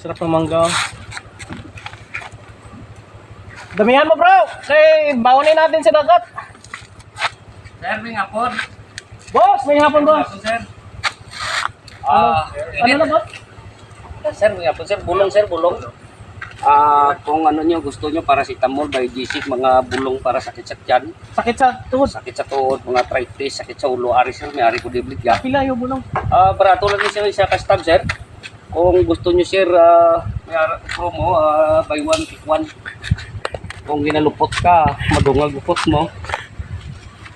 Sarap ng mangga. Damihan mo bro! Kasi bawalin natin sa dagat. Sir, may hapon. Boss! May hapon boss! Sir. Ano na boss? Sir, may hapon sir. Bulong sir, bulong. Kung ano nyo, gusto nyo, paracetamol, biogesic, mga bulong para sakit sa tiyan, Sakit sa tuhod. sakit sa tuhod, mga arthritis, sakit sa ulo, ari sir, may ari ko diblit ya. Pila yung bulong. Barato lang niya sa custom sir. Kung gusto nyo sir, may promo, buy one, pick one. Kung ginalupot ka, madungag upot mo.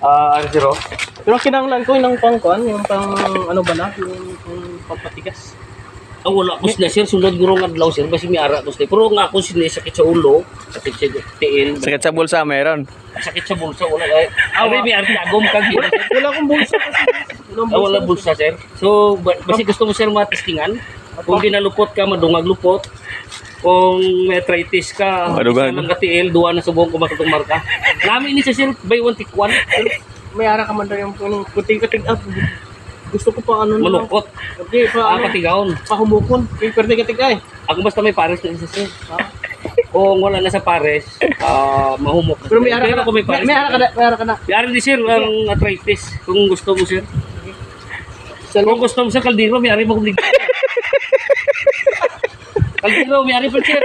Ari sir, oh. Pero kinanglan ko yung pangkuan, yung pang ano ba na, yung pampatigas. Wala ko sila sir, sunod guro nga adlaw sir, basi may ara ko sila. Pero nga ako sila sakit sa ulo, sakit sa tiil, Sakit sa bulsa meron. sakit sa bulsa, wala ay. May ari agom kag yun. Wala akong bulsa kasi. Wala bulsa sir. So basi gusto mo sir matistingan, kung ginalupot ka, madungag lupot. Kung may arthritis ka, Madungag. isa lang ka tiil, duwa na subong ko makatong marka. Namin ni sir, buy one take one. May ara ka man daw yung puting-katig up. Gusto ko pa ano na. Malukot. Okay, pa ano. Patigaon. Pahumukon. Yung puting-katig ay. Ako basta may pares na isa sir. Kung wala na sa pares, mahumok. Pero may ara ka na. Kung may pares, May ara ka na. May ara ka na. May ari din sir, ang arthritis. Kung gusto mo sir. Kung gusto mo sa kaldero, may ari mo kung kaldero, may ari pa sir.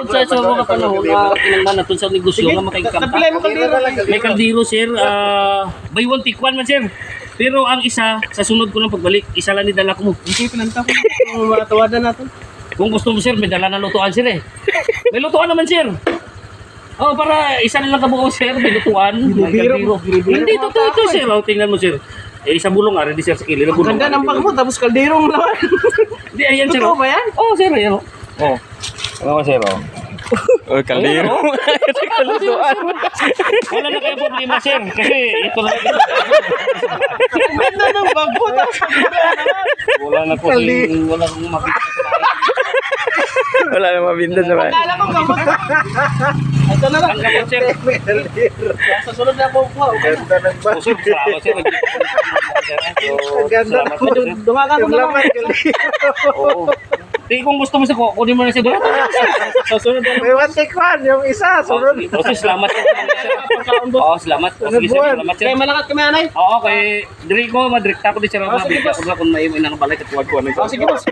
Sa mga panahon na kinanglan natin sa negosyo nga makikita. Napilay mo kaldero. May kaldero sir, buy one take one man sir. Pero ang isa, sa sunod ko ng pagbalik, isa lang nidala ko mo. Hindi pinanta ko. Kung matawadan natin. Kung gusto mo sir, may dala na lutuan sir eh. May lutuan naman sir. Oh, para isa na lang kabuo sir, may lutuan. May kaldero. Hindi, totoo ito sir. Oh, tingnan mo sir. Eh, isang bulong ari di sir sa kilid. Ang ganda ng pang mo, tapos kalderong naman. Hindi, ayan sir. Totoo ba yan? Oh, sir, ayan oh. Oh. Ano sir oh. Oh, kaldero. Kalutuan. Wala na kayo problema sir. Kasi ito na lang. Ang ganda ng bago. Tapos Wala na po wala kong makita sa bahay. Wala na mabinda sa bahay. akala ko gamot. Ito na lang. Ang gamot sir. Sa sunod na po po. Ganda ng ba? Oh, sir, salamat sir. Ang ganda ng Dumagan ko na lang. laman gali. Oo. Di kung gusto mo sa kunin mo na siya doon. Sa sunod na May one take one, yung isa, sunod. Okay, salamat sir. Oo, salamat. Sige sir, salamat sir. Kaya malakat kami anay. Oo, kay diri ko madrikta ko di sir. Mabigyan ko na kung may nang balay at tuwad ko ano. Sige boss.